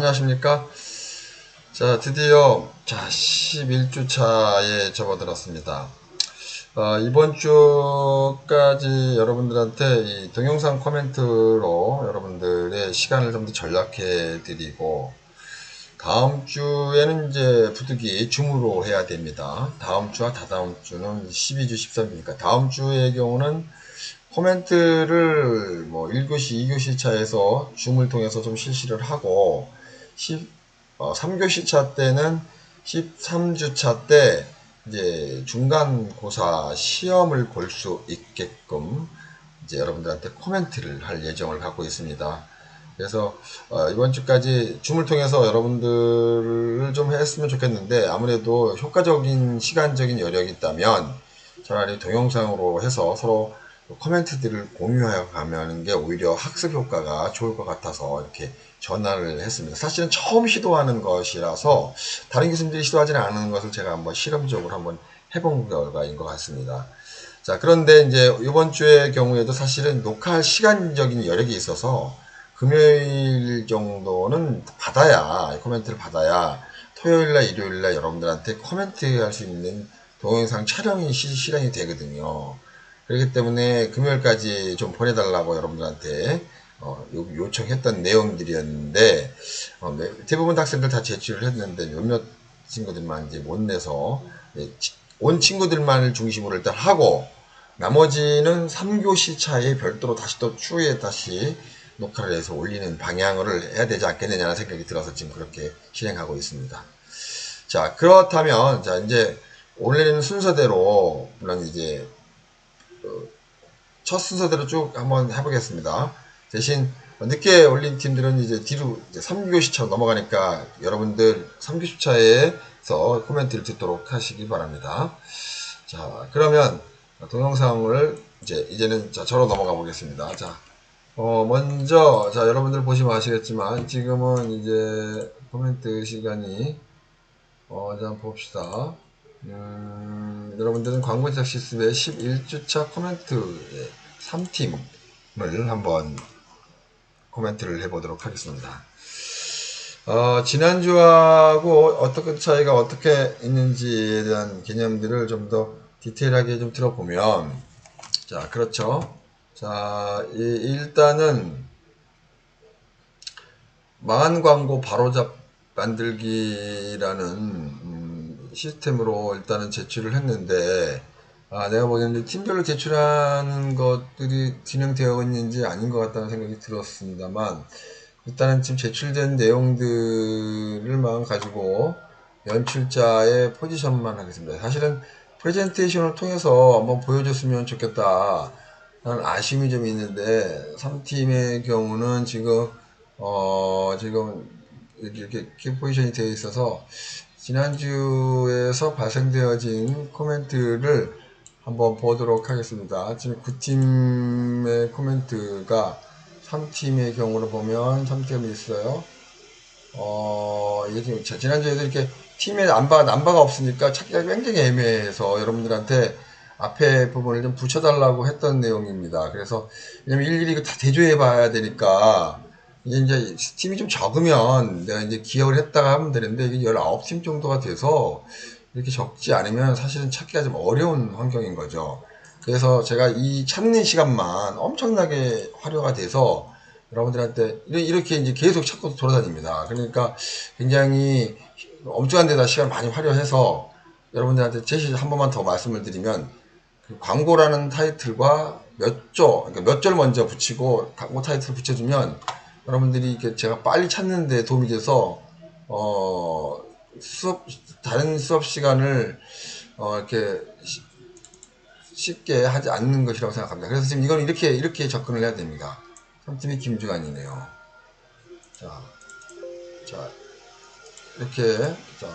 안녕하십니까. 자, 드디어 11주 차에 접어들었습니다. 이번 주까지 여러분들한테 이 동영상 코멘트로 여러분들의 시간을 좀 더 절약해 드리고, 다음 주에는 이제 부득이 줌으로 해야 됩니다. 다음 주와 다다음 주는 12주 13주니까 다음 주의 경우는 코멘트를 뭐 1교시, 2교시 차에서 줌을 통해서 좀 실시를 하고, 3교시 차 때는 13주 차 때 이제 중간고사 시험을 볼 수 있게끔 이제 여러분들한테 코멘트를 할 예정을 갖고 있습니다. 그래서 이번 주까지 줌을 통해서 여러분들을 좀 했으면 좋겠는데, 아무래도 효과적인 시간적인 여력이 있다면 차라리 동영상으로 해서 서로 코멘트들을 공유하여 가는 게 오히려 학습 효과가 좋을 것 같아서 이렇게 전화를 했습니다. 사실은 처음 시도하는 것이라서 다른 교수님들이 시도하지는 않은 것을 제가 한번 실험적으로 한번 해본 결과인 것 같습니다. 자, 그런데 이제 이번 주의 경우에도 사실은 녹화할 시간적인 여력이 있어서 금요일 정도는 받아야, 코멘트를 받아야 토요일날, 일요일날 여러분들한테 코멘트 할 수 있는 동영상 촬영이 실행이 되거든요. 그렇기 때문에 금요일까지 좀 보내달라고 여러분들한테 요청했던 내용들이었는데, 대부분 학생들 다 제출을 했는데 몇몇 친구들만 이제 못 내서, 온 친구들만을 중심으로 일단 하고, 나머지는 3교시 차에 별도로 다시 또 추후에 다시 녹화를 해서 올리는 방향을 해야 되지 않겠느냐는 생각이 들어서 지금 그렇게 실행하고 있습니다. 자, 그렇다면, 자, 이제 원래는 순서대로, 물론 이제 첫 순서대로 쭉 한번 해보겠습니다. 대신 늦게 올린 팀들은 이제 뒤로 이제 3교시차로 넘어가니까 여러분들 3교시차에서 코멘트를 듣도록 하시기 바랍니다. 자, 그러면 동영상을 이제는 저로 넘어가 보겠습니다. 자, 먼저, 자, 여러분들 보시면 아시겠지만, 지금은 이제 코멘트 시간이, 자, 한번 봅시다. 여러분들은 광고 제작 실습의 11주차 코멘트 3팀을 한번 코멘트를 해보도록 하겠습니다. 지난주하고 어떤 차이가 어떻게 있는지에 대한 개념들을 좀 더 디테일하게 좀 들어보면, 자, 그렇죠. 자, 일단은 망한 광고 바로잡 만들기라는 시스템으로 일단은 제출을 했는데, 내가 보기에는 팀별로 제출하는 것들이 진행되어 있는지 아닌 것 같다는 생각이 들었습니다만, 일단은 지금 제출된 내용들만 가지고 연출자의 포지션만 하겠습니다. 사실은 프레젠테이션을 통해서 한번 보여줬으면 좋겠다 라는 아쉬움이 좀 있는데, 3팀의 경우는 지금 지금 이렇게 포지션이 되어 있어서 지난주에서 발생되어진 코멘트를 한번 보도록 하겠습니다. 지금 9팀의 코멘트가 3팀의 경우로 보면 3팀이 있어요. 이게 지금 지난주에도 이렇게 팀에 남바가 없으니까 찾기가 굉장히 애매해서 여러분들한테 앞에 부분을 좀 붙여달라고 했던 내용입니다. 그래서 왜냐면 일일이 이거 다 대조해 봐야 되니까, 이제 팀이 좀 적으면 내가 이제 기억을 했다가 하면 되는데, 이게 19팀 정도가 돼서 이렇게 적지 않으면 사실은 찾기가 좀 어려운 환경인 거죠. 그래서 제가 이 찾는 시간만 엄청나게 활용가 돼서 여러분들한테 이렇게 이제 계속 찾고 돌아다닙니다. 그러니까 굉장히 엄청난 데다 시간을 많이 활용해서 여러분들한테 제시 한 번만 더 말씀을 드리면, 그 광고라는 타이틀과 그러니까 몇 절 먼저 붙이고 광고 타이틀 붙여주면 여러분들이 이렇게 제가 빨리 찾는 데 도움이 돼서 다른 수업 시간을 이렇게 쉽게 하지 않는 것이라고 생각합니다. 그래서 지금 이건 이렇게 접근을 해야 됩니다. 3팀이 김주관이네요. 자, 이렇게, 자,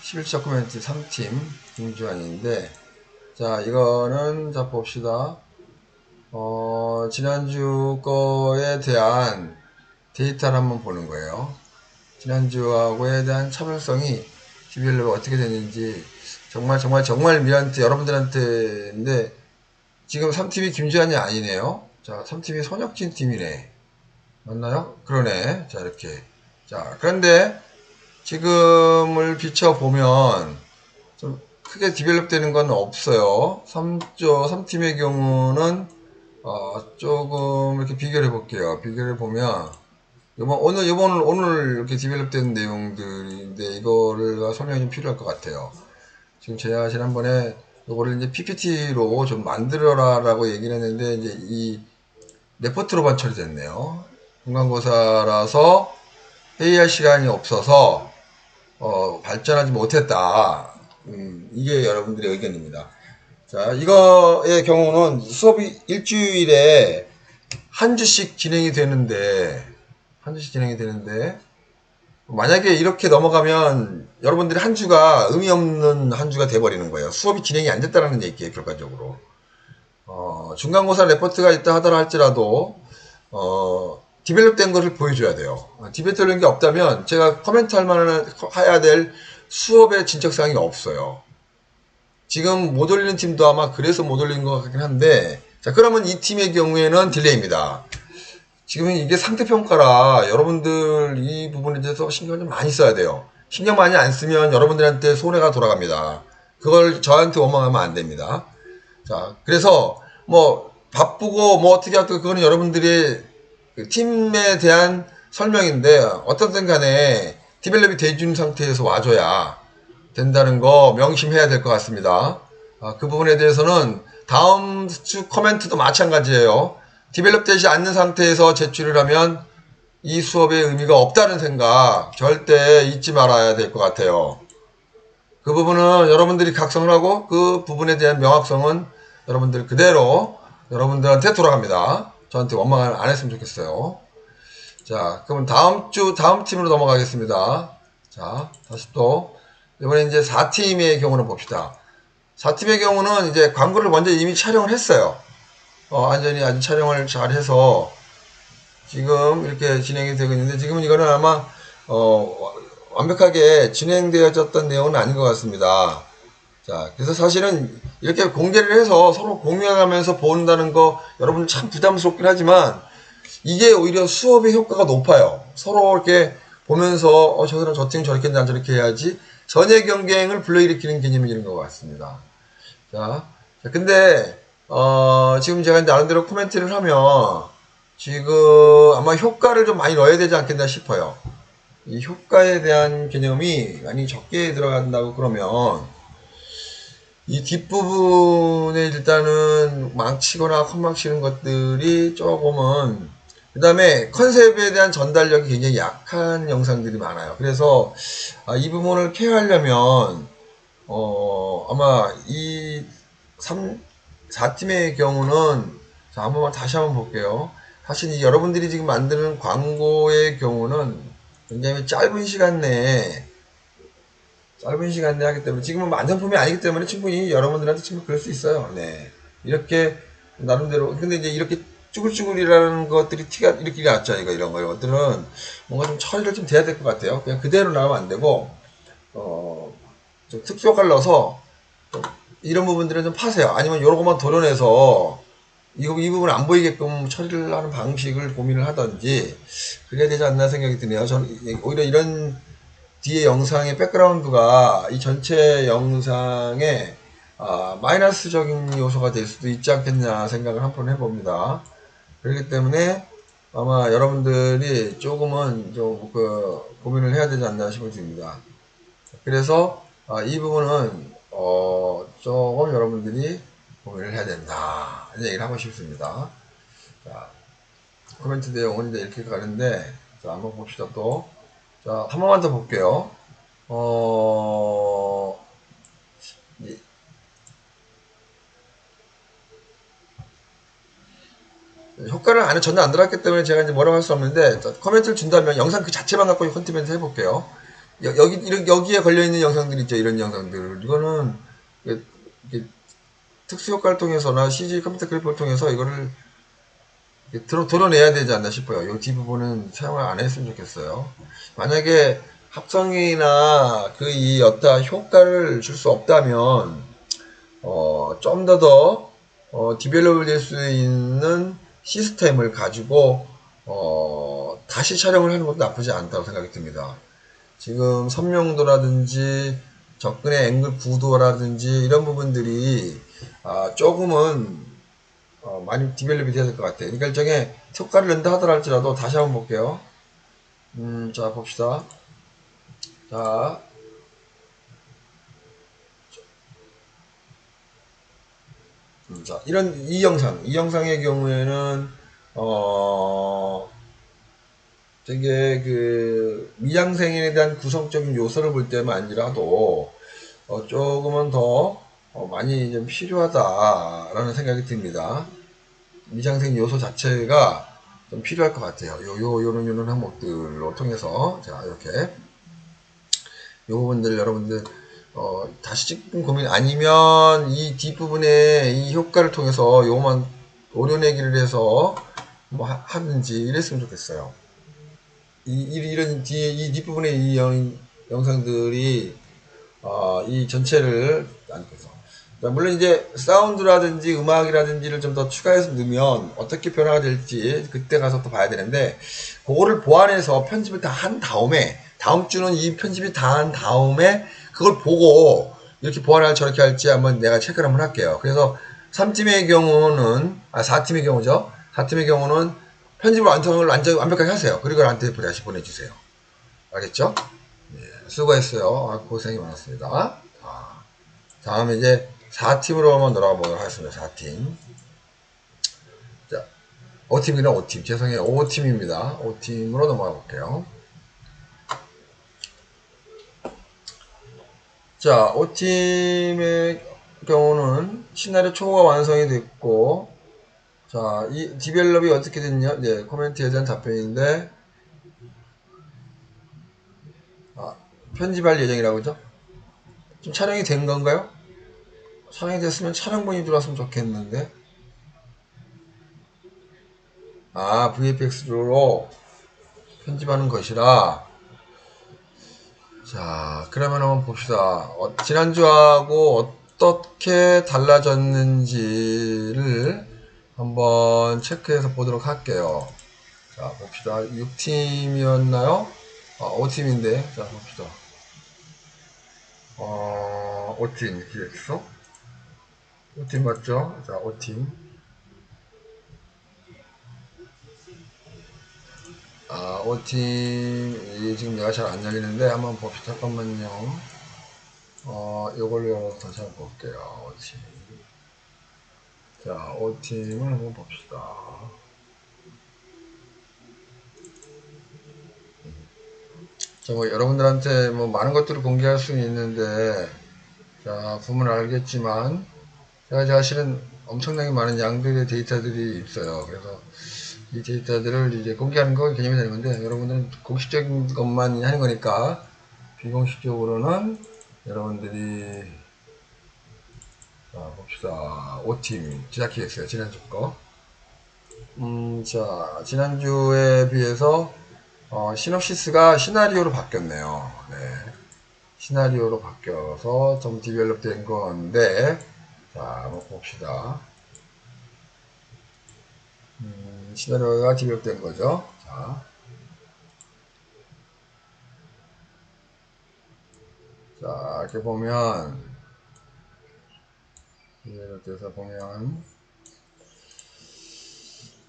11차 코멘트 3팀 김주관인데, 자, 이거는, 자, 봅시다. 지난주 거에 대한 데이터를 한번 보는 거예요. 지난주하고에 대한 차별성이 12월에 어떻게 됐는지, 정말 미안한테, 여러분들한테인데, 지금 3팀이 김주환이 아니네요. 자, 3팀이 손혁진 팀이네. 맞나요? 그러네. 자, 이렇게. 자, 그런데 지금을 비춰보면 좀 크게 디벨롭 되는 건 없어요. 3팀의 경우는 조금 이렇게 비교를 해볼게요. 비교를 보면 오늘 이렇게 디벨롭 된 내용들인데 이거를 설명이 좀 필요할 것 같아요. 지금 제가 지난번에 이거를 이제 PPT로 좀 만들어라라고 얘기를 했는데 이제 이 레포트로만 처리됐네요. 중간고사라서 회의할 시간이 없어서 발전하지 못했다. 이게 여러분들의 의견입니다. 자, 이거의 경우는 수업이 일주일에 한 주씩 진행이 되는데 만약에 이렇게 넘어가면 여러분들이 한 주가 의미 없는 한 주가 돼버리는 거예요. 수업이 진행이 안 됐다는 얘기예요, 결과적으로. 중간고사 레포트가 있다 하더라 할지라도 디벨롭 된 것을 보여줘야 돼요. 디벨롭 된 게 없다면 제가 코멘트 할 만한 해야 될 수업의 진척사항이 없어요. 지금 못 올리는 팀도 아마 그래서 못 올린 것 같긴 한데, 자, 그러면 이 팀의 경우에는 딜레이입니다. 지금 이게 상태평가라 여러분들 이 부분에 대해서 신경을 좀 많이 써야 돼요. 신경 많이 안 쓰면 여러분들한테 손해가 돌아갑니다. 그걸 저한테 원망하면 안 됩니다. 자, 그래서 뭐 바쁘고 뭐 어떻게 하든 그거는 여러분들이 그 팀에 대한 설명인데 어떻든 간에 디벨롭이 돼준 상태에서 와줘야 된다는 거 명심해야 될 것 같습니다. 그 부분에 대해서는 다음 주 코멘트도 마찬가지예요. 디벨롭 되지 않는 상태에서 제출을 하면 이 수업의 의미가 없다는 생각 절대 잊지 말아야 될 것 같아요. 그 부분은 여러분들이 각성을 하고 그 부분에 대한 명확성은 여러분들 그대로 여러분들한테 돌아갑니다. 저한테 원망을 안 했으면 좋겠어요. 자, 그럼 다음 팀으로 넘어가겠습니다. 자, 다시 또 이번에 이제 4팀의 경우는 봅시다. 4팀의 경우는 이제 광고를 먼저 이미 촬영을 했어요. 완전히 아주 촬영을 잘 해서 지금 이렇게 진행이 되고 있는데 지금은 이거는 아마 완벽하게 진행되어졌던 내용은 아닌 것 같습니다. 자, 그래서 사실은 이렇게 공개를 해서 서로 공유하면서 본다는 거 여러분 참 부담스럽긴 하지만 이게 오히려 수업의 효과가 높아요. 서로 이렇게 보면서 저 사람 저 팀 저렇게 난 저렇게 해야지 전의 경쟁을 불러일으키는 개념이 있는 것 같습니다. 자, 근데 지금 제가 나름대로 코멘트를 하면 지금 아마 효과를 좀 많이 넣어야 되지 않겠나 싶어요. 이 효과에 대한 개념이 많이 적게 들어간다고 그러면 이 뒷부분에 일단은 망치거나 컷망치는 것들이 조금은 그 다음에 컨셉에 대한 전달력이 굉장히 약한 영상들이 많아요. 그래서 이 부분을 케어하려면 아마 이 4팀의 경우는 자, 다시 한번 볼게요. 사실 여러분들이 지금 만드는 광고의 경우는 굉장히 짧은 시간 내에 하기 때문에 지금은 완성품이 아니기 때문에 충분히 여러분들한테 충분히 그럴 수 있어요. 네. 이렇게 나름대로 근데 이제 이렇게 쭈글쭈글이라는 것들이 티가 이렇게 났죠. 이런 것들은 뭔가 좀 처리를 좀 돼야 될 것 같아요. 그냥 그대로 나오면 안 되고 좀 특수효과를 넣어서 이런 부분들은 좀 파세요. 아니면 이런 것만 도려내서 이 부분 안 보이게끔 처리를 하는 방식을 고민을 하든지 그래야 되지 않나 생각이 드네요. 저는 오히려 이런 뒤에 영상의 백그라운드가 이 전체 영상에 마이너스적인 요소가 될 수도 있지 않겠냐 생각을 한번 해봅니다. 그렇기 때문에 아마 여러분들이 조금은 좀 고민을 해야 되지 않나 싶어집니다. 그래서 이 부분은 조금 여러분들이 고민을 해야 된다 이런 얘기를 하고 싶습니다. 자, 코멘트 내용은 이제 이렇게 가는데 자, 한번 봅시다. 또 자, 한 번만 더 볼게요. 효과를 전혀 안 들어갔기 때문에 제가 이제 뭐라고 할 수 없는데 코멘트를 준다면 영상 그 자체만 갖고 컨텐츠 해볼게요. 여기에 걸려있는 영상들 있죠. 이런 영상들. 이거는 특수 효과를 통해서나 CG 컴퓨터 그래픽을 통해서 이거를 드러내야 되지 않나 싶어요. 이 뒷부분은 사용을 안 했으면 좋겠어요. 만약에 합성이나 이 어떤 효과를 줄 수 없다면 좀 더 디벨롭 될 수 있는 시스템을 가지고 다시 촬영을 하는 것도 나쁘지 않다고 생각이 듭니다. 지금 선명도라든지 접근의 앵글 구도라든지 이런 부분들이 조금은 많이 디벨롭이 돼야 될 것 같아요. 그러니까 일종의 효과를 낸다 하더라도 다시 한번 볼게요. 자 봅시다. 자, 자 이 영상의 경우에는 되게 그 미장센에 대한 구성적인 요소를 볼 때만 아니라도 조금은 더 많이 좀 필요하다라는 생각이 듭니다. 미장센 요소 자체가 좀 필요할 것 같아요. 요런 항목들로 통해서 자 이렇게 요 부분들 여러분들 다시 찍은 고민 아니면 이 뒷부분에 이 효과를 통해서 요만 오려내기를 해서 뭐 하든지 이랬으면 좋겠어요. 이런 뒤에 이 뒷부분에 이 영상들이 이 전체를 안고서 물론 이제 사운드라든지 음악이라든지를 좀 더 추가해서 넣으면 어떻게 변화가 될지 그때 가서 또 봐야 되는데 그거를 보완해서 편집을 다 한 다음에 다음 주는 이 편집이 다 한 다음에 그걸 보고 이렇게 보완할 저렇게 할지 한번 내가 체크를 한번 할게요. 그래서 3팀의 경우는 4팀의 경우죠. 4팀의 경우는 편집을 완벽하게 하세요. 그리고 나한테 다시 보내주세요. 알겠죠? 네, 수고했어요. 고생이 많았습니다. 다음에 이제 4팀으로 한번 돌아가 보도록 하겠습니다. 4팀. 자, 5팀이랑 5팀. 죄송해요. 5팀입니다. 5팀으로 넘어가 볼게요. 자, 5팀의 경우는 시나리오 초가 완성이 됐고, 자, 이 디벨롭이 어떻게 됐냐? 네, 코멘트에 대한 답변인데, 편집할 예정이라고 그죠? 좀 촬영이 된 건가요? 촬영이 됐으면 촬영본이 들어왔으면 좋겠는데, VFX로 편집하는 것이라. 자, 그러면 한번 봅시다. 지난주하고 어떻게 달라졌는지를 한번 체크해서 보도록 할게요. 자, 봅시다. 6팀이었나요? 5팀인데, 자, 봅시다. 5팀, 기획서? 5팀 맞죠? 자, 5팀. 5팀, 지금 내가 잘 안 열리는데, 한번 봅시다. 잠깐만요. 요걸로 열어서 다시 한번 볼게요. 5팀. 자, 5팀을 한번 봅시다. 자, 뭐 여러분들한테 뭐 많은 것들을 공개할 수는 있는데, 자, 보면 알겠지만, 제가 사실은 엄청나게 많은 양들의 데이터들이 있어요. 그래서 이 데이터들을 이제 공개하는 건 개념이 되는 건데, 여러분들은 공식적인 것만 하는 거니까, 비공식적으로는 여러분들이, 자, 봅시다. 5팀 제작하겠어요. 지난주 거. 자, 지난주에 비해서, 시놉시스가 시나리오로 바뀌었네요. 네. 시나리오로 바뀌어서 좀 디벨롭 된 건데, 자, 한번 봅시다. 시나리오가 디벨롭 된 거죠. 자, 이렇게 보면, 디벨롭 돼서 보면,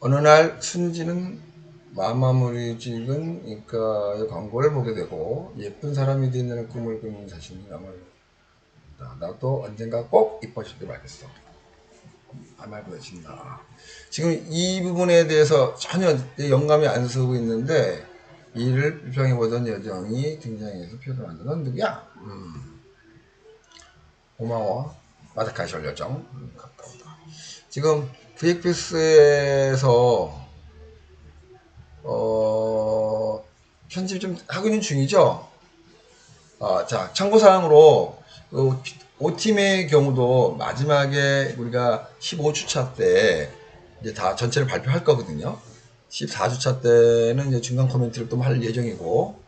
어느 날 순지는 마마무리 찍은 인카의 광고를 보게 되고 예쁜 사람이 된다는 꿈을 꾸는 자신이 나도 언젠가 꼭 이뻐지길 말겠어. 아말 보여진다. 지금 이 부분에 대해서 전혀 영감이 안 서고 있는데 이를 불평해보던 여정이 등장해서 표를 만드는 누구야? 고마워. 마다카이셜 여정. 가까우다. 지금 VFX에서 편집 좀 하고 있는 중이죠. 자, 참고사항으로, O팀의 경우도 마지막에 우리가 15주차 때 이제 다 전체를 발표할 거거든요. 14주차 때는 이제 중간 코멘트를 또 할 예정이고,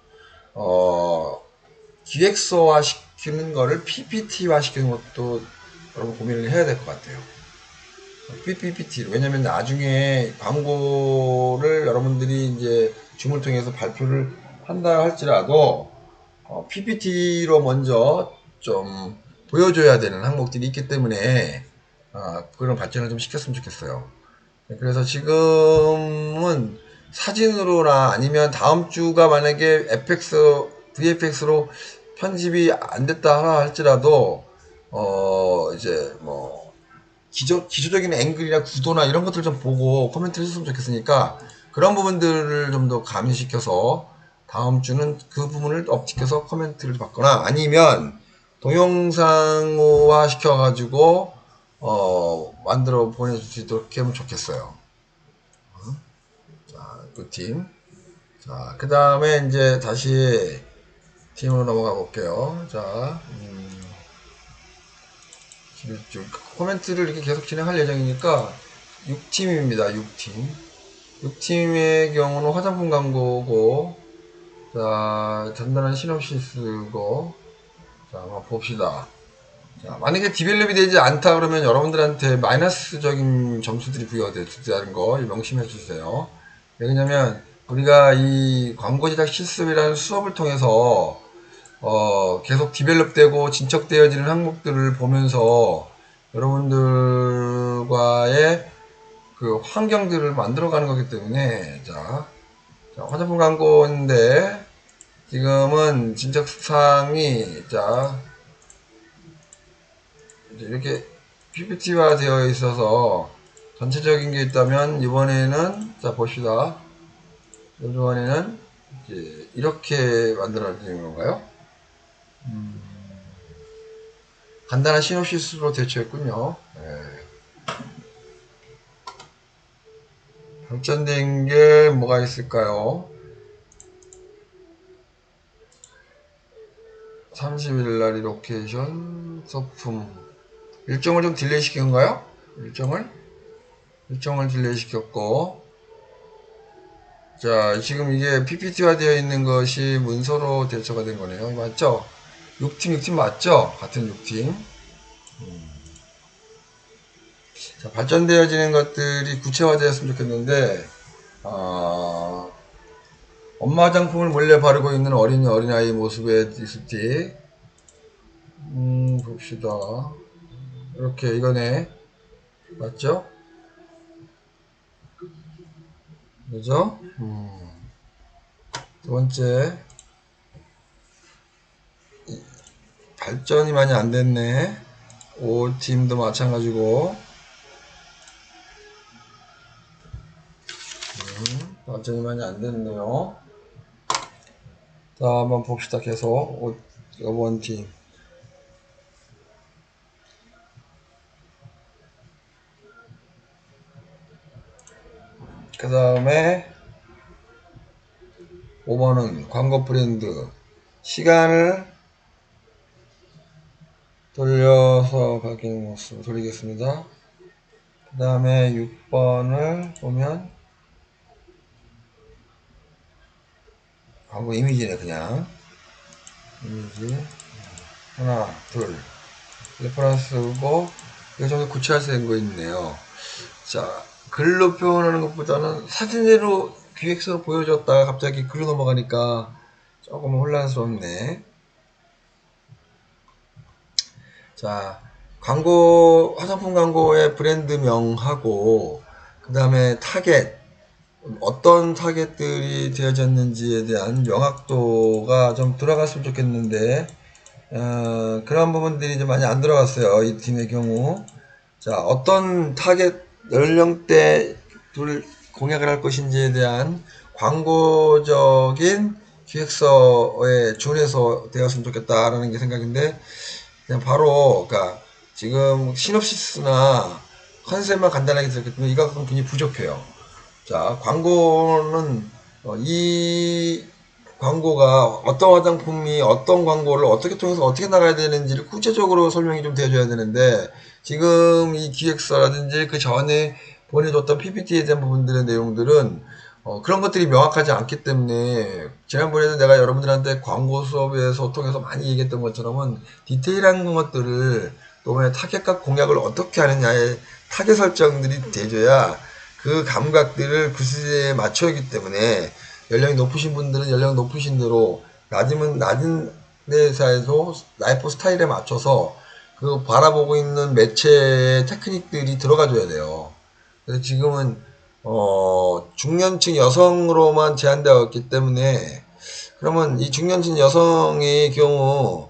기획서화 시키는 거를 PPT화 시키는 것도 여러분 고민을 해야 될 것 같아요. PPT. 왜냐면 나중에 광고를 여러분들이 이제 줌을 통해서 발표를 한다 할지라도 PPT로 먼저 좀 보여줘야 되는 항목들이 있기 때문에 그런 발전을 좀 시켰으면 좋겠어요. 그래서 지금은 사진으로나 아니면 다음 주가 만약에 VFX로 편집이 안 됐다 하나 할지라도 이제 뭐 기초적인 앵글이나 구도나 이런 것들 좀 보고 코멘트를 했으면 좋겠으니까 그런 부분들을 좀 더 가미시켜서 다음 주는 그 부분을 업시켜서 코멘트를 받거나 아니면 동영상화 시켜가지고 만들어 보내줄 수 있도록 하면 좋겠어요. 자, 그 팀. 자, 그 다음에 이제 다시 팀으로 넘어가 볼게요. 자, 코멘트를 이렇게 계속 진행할 예정이니까 6팀입니다. 6팀. 6팀의 경우는 화장품 광고고, 자, 간단한 시놉시스고, 자, 한번 봅시다. 자, 만약에 디벨롭이 되지 않다 그러면 여러분들한테 마이너스적인 점수들이 부여된다는 거 명심해 주세요. 왜냐면 우리가 이 광고 제작 실습이라는 수업을 통해서 계속 디벨롭되고 진척되어지는 항목들을 보면서 여러분들과의 그 환경들을 만들어가는 거기 때문에 자 화장품 광고인데 지금은 진척상이 자 이렇게 PPT화 되어 있어서 전체적인 게 있다면 이번에는 자 봅시다. 이번에는 이제 이렇게 만들어지는 건가요? 간단한 시놉시스로 대처했군요. 네. 발전된 게 뭐가 있을까요? 30일 날 로케이션 소품 일정을 좀 딜레이 시킨 건가요? 일정을 딜레이 시켰고 자 지금 이게 PPT화 되어 있는 것이 문서로 대처가 된 거네요. 맞죠? 6팀 맞죠? 같은 6팀. 자, 발전되어지는 것들이 구체화되었으면 좋겠는데 엄마 화장품을 몰래 바르고 있는 어린아이 모습의 립스틱 봅시다. 이렇게 이거네. 맞죠? 그죠? 두 번째 발전이 많이 안 됐네. 5팀도 마찬가지고 발전이 많이 안 됐네요. 자 한번 봅시다. 계속 5번 팀 그 다음에 5번은 광고 브랜드 시간을 돌려서 바뀌는 모습 돌리겠습니다. 그 다음에 6번을 보면 광고 이미지네. 그냥 이미지 하나 둘 레퍼런스고 이거 좀 더 구체화된 거 있네요. 자 글로 표현하는 것보다는 사진으로 기획서로 보여줬다가 갑자기 글로 넘어가니까 조금 혼란스럽네. 자 화장품 광고의 브랜드명하고 그 다음에 타겟 어떤 타겟들이 되어졌는지에 대한 명확도가 좀 들어갔으면 좋겠는데 그런 부분들이 좀 많이 안 들어갔어요. 이 팀의 경우. 자 어떤 타겟 연령대를 공략을 할 것인지에 대한 광고적인 기획서에 준해서 되었으면 좋겠다라는 게 생각인데 그냥 바로 그러니까 지금 시놉시스나 컨셉만 간단하게 들었기 때문에 이거 굉장히 부족해요. 자 광고는 이 광고가 어떤 화장품이 어떤 광고를 어떻게 통해서 어떻게 나가야 되는지를 구체적으로 설명이 좀 되어줘야 되는데 지금 이 기획서라든지 그 전에 보내줬던 PPT에 대한 부분들의 내용들은 그런 것들이 명확하지 않기 때문에 지난번에도 내가 여러분들한테 광고 수업에서 통해서 많이 얘기했던 것처럼은 디테일한 것들을 또 타겟과 공약을 어떻게 하느냐의 타겟 설정들이 돼줘야 그 감각들을 그 시대에 맞춰있기 때문에 연령이 높으신 분들은 연령 높으신 대로 낮으면 낮은 회사에서 라이프 스타일에 맞춰서 그 바라보고 있는 매체의 테크닉들이 들어가줘야 돼요. 그래서 지금은 중년층 여성으로만 제한되었기 때문에 그러면 이 중년층 여성의 경우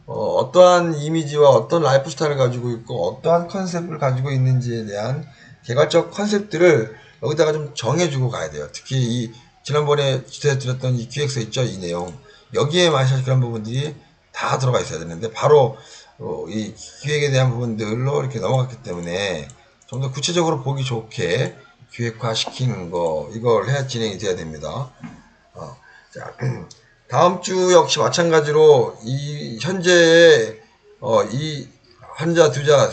어떠한 이미지와 어떤 라이프 스타일을 가지고 있고 어떠한 컨셉을 가지고 있는지에 대한 개괄적 컨셉들을 여기다가 좀 정해주고 가야 돼요. 특히 이 지난번에 드렸던 이 기획서 있죠, 이 내용. 여기에만 사실 그런 부분들이 다 들어가 있어야 되는데 바로 이 기획에 대한 부분들로 이렇게 넘어갔기 때문에 좀 더 구체적으로 보기 좋게 기획화 시키는 거 이걸 해야 진행이 돼야 됩니다. 자, 다음 주 역시 마찬가지로 이 현재의 이 한자 두자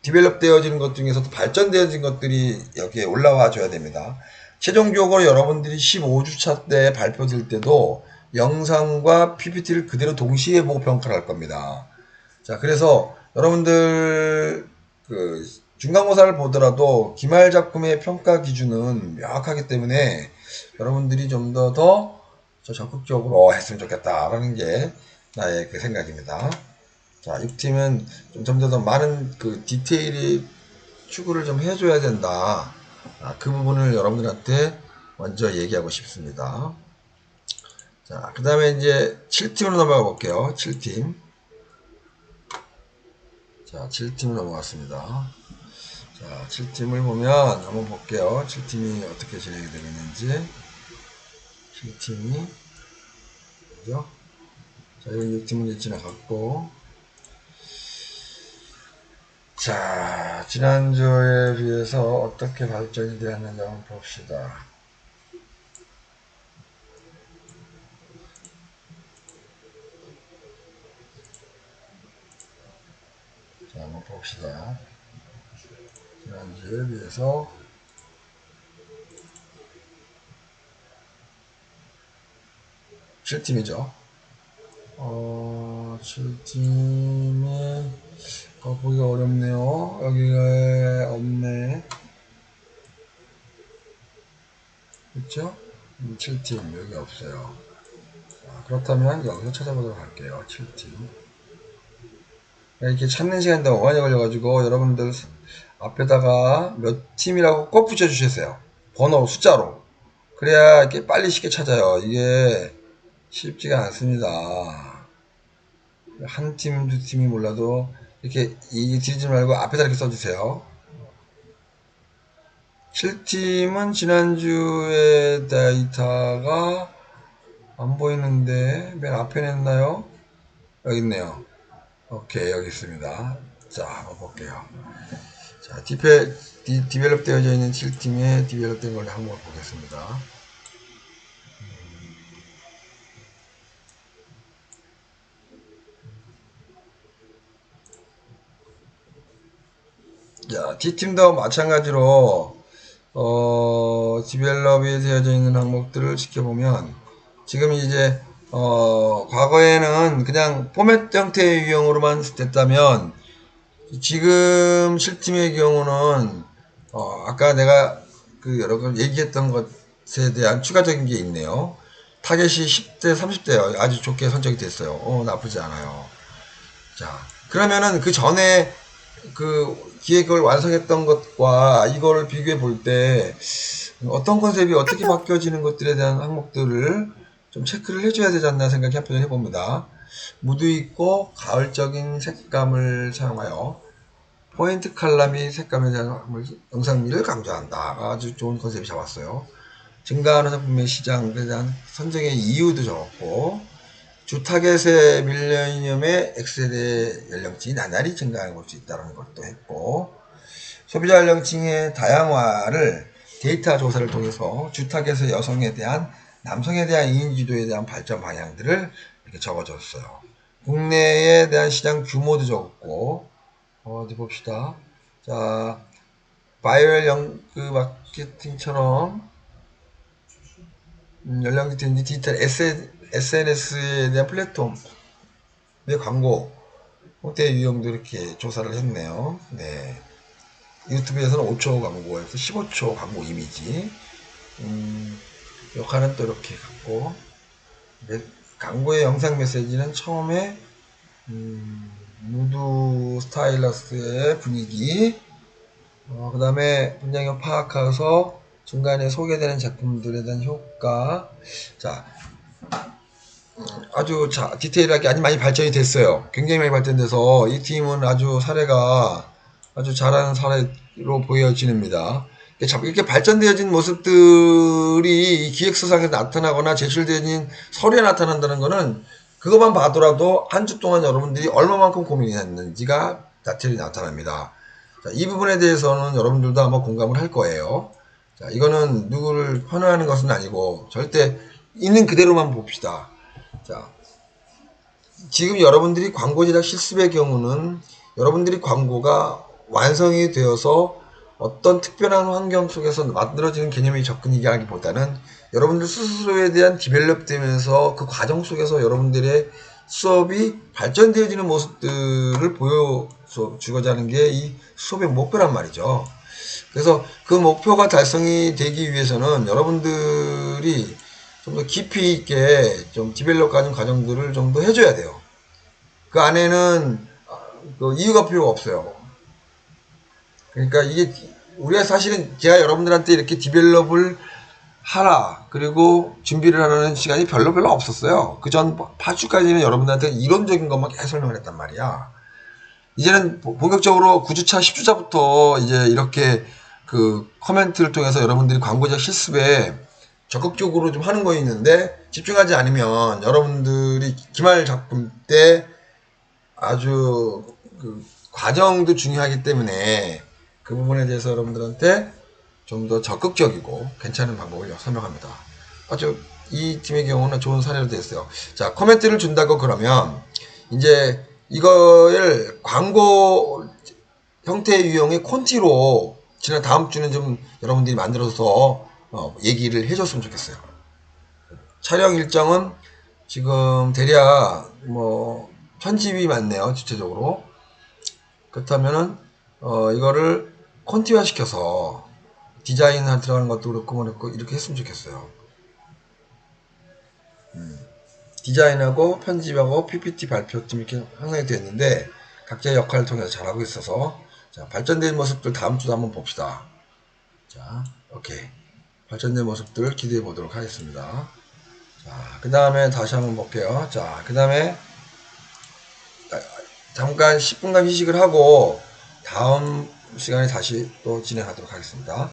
디벨롭 되어지는 것 중에서도 발전되어진 것들이 여기에 올라와 줘야 됩니다. 최종적으로 여러분들이 15주차 때 발표될 때도 영상과 PPT를 그대로 동시에 보고 평가를 할 겁니다. 자, 그래서 여러분들 그 중간고사를 보더라도 기말 작품의 평가 기준은 명확하기 때문에 여러분들이 좀 더 적극적으로 했으면 좋겠다라는 게 나의 그 생각입니다. 자, 6팀은 좀 더 많은 그 디테일이 추구를 좀 해줘야 된다. 그 부분을 여러분들한테 먼저 얘기하고 싶습니다. 자, 그 다음에 이제 7팀으로 넘어가 볼게요. 7팀. 자, 7팀 넘어갔습니다. 자, 7팀을 보면 한번 볼게요. 7팀이 어떻게 진행이 되고 있는지. 7팀이, 그죠? 자, 여기 6팀은 이제 지나갔고. 자, 지난주에 비해서 어떻게 발전이 되었는지 한번 봅시다. 자, 한번 봅시다. 지난주에 비해서 7팀이죠. 7팀이 보기가 어렵네요. 여기가 없네. 그쵸? 7팀 여기 없어요. 자, 그렇다면 여기서 찾아보도록 할게요. 7팀. 이렇게 찾는 시간이 너무 많이 걸려가지고 여러분들 앞에다가 몇 팀이라고 꼭 붙여주셨어요. 번호, 숫자로. 그래야 이렇게 빨리 쉽게 찾아요. 이게 쉽지가 않습니다. 한 팀, 두 팀이 몰라도 이렇게 뒤지지 말고 앞에다 이렇게 써주세요. 7팀은 지난주에 데이터가 안 보이는데 맨 앞에 냈나요? 여기 있네요. 오케이, 여기 있습니다. 자, 한번 볼게요. 자, 디벨롭 되어져 있는 7팀의 디벨롭 된 걸 한번 보겠습니다. 자, D팀도 마찬가지로 디벨롭이 되어져 있는 항목들을 지켜보면 지금 이제 과거에는 그냥 포맷 형태의 유형으로만 됐다면 지금 실팀의 경우는 아까 내가 그 여러 가지 얘기했던 것에 대한 추가적인 게 있네요. 타겟이 10대, 30대요. 아주 좋게 선정이 됐어요. 나쁘지 않아요. 자, 그러면은 그 전에 그 기획을 완성했던 것과 이거를 비교해 볼 때 어떤 컨셉이 어떻게 바뀌어지는 것들에 대한 항목들을 좀 체크를 해줘야 되지 않나 생각이 한편 해봅니다. 무드 있고 가을적인 색감을 사용하여 포인트 칼라 및 색감에 대한 영상미를 강조한다. 아주 좋은 컨셉이 잡았어요. 증가하는 상품의 시장에 대한 선정의 이유도 적었고 주 타겟의 밀레니엄의 X세대 연령층이 나날이 증가해 볼 수 있다는 것도 했고 소비자 연령층의 다양화를 데이터 조사를 통해서 주 타겟의 여성에 대한 남성에 대한 이인지도에 대한 발전 방향들을 이렇게 적어줬어요. 국내에 대한 시장 규모도 적었고 어디 봅시다. 자, 바이오 그 마케팅처럼 연령층 디지털 SNS에 대한 플랫폼 내 광고 홍대 유형도 이렇게 조사를 했네요. 네. 유튜브에서는 5초 광고에서 15초 광고 이미지. 역할은 또 이렇게 갖고, 광고의 영상 메시지는 처음에, 무드 스타일러스의 분위기, 그 다음에 분량을 파악해서 중간에 소개되는 제품들에 대한 효과. 자, 아주 디테일하게 아주 많이 발전이 됐어요. 굉장히 많이 발전돼서 이 팀은 아주 사례가 아주 잘하는 사례로 보여집니다. 이렇게 발전되어진 모습들이 이 기획서상에 나타나거나 제출되어진 서류에 나타난다는 것은 그것만 봐더라도 한 주 동안 여러분들이 얼마만큼 고민이 했는지가 자체로 나타납니다. 자, 이 부분에 대해서는 여러분들도 아마 공감을 할 거예요. 자, 이거는 누구를 편애하는 것은 아니고 절대 있는 그대로만 봅시다. 자, 지금 여러분들이 광고 제작 실습의 경우는 여러분들이 광고가 완성이 되어서 어떤 특별한 환경 속에서 만들어지는 개념의 접근이기보다는 여러분들 스스로에 대한 디벨롭 되면서 그 과정 속에서 여러분들의 수업이 발전되어지는 모습들을 보여주고자 하는 게 이 수업의 목표란 말이죠. 그래서 그 목표가 달성이 되기 위해서는 여러분들이 좀 더 깊이 있게 좀 디벨롭 가는 과정들을 좀 더 해줘야 돼요. 그 안에는 그 이유가 필요가 없어요. 그러니까 이게 우리가 사실은 제가 여러분들한테 이렇게 디벨롭을 하라 그리고 준비를 하라는 시간이 별로 없었어요. 그 전 8주까지는 여러분들한테 이론적인 것만 계속 설명을 했단 말이야. 이제는 본격적으로 9주차 10주차부터 이제 이렇게 그 커멘트를 통해서 여러분들이 광고적 실습에 적극적으로 좀 하는 거 있는데 집중하지 않으면 여러분들이 기말 작품 때 아주 그 과정도 중요하기 때문에 그 부분에 대해서 여러분들한테 좀 더 적극적이고 괜찮은 방법을 설명합니다. 아주 이 팀의 경우는 좋은 사례로 되었어요. 자, 코멘트를 준다고 그러면 이제 이걸 광고 형태의 유형의 콘티로 지난 다음 주는 좀 여러분들이 만들어서 얘기를 해줬으면 좋겠어요. 촬영 일정은 지금 대략 뭐 편집이 많네요. 주체적으로. 그렇다면은 이거를 콘티화 시켜서 디자인 들어가는 것도 그렇고 뭐 그렇고 이렇게 했으면 좋겠어요. 디자인하고 편집하고 PPT 발표팀 이렇게 항상이 되어 있는데 각자의 역할을 통해서 잘하고 있어서 자, 발전된 모습들 다음 주도 한번 봅시다. 자, 오케이. 발전된 모습들 기대해 보도록 하겠습니다. 자, 그 다음에 다시 한번 볼게요. 자, 그 다음에 잠깐 10분간 휴식을 하고 다음 시간에 다시 또 진행하도록 하겠습니다.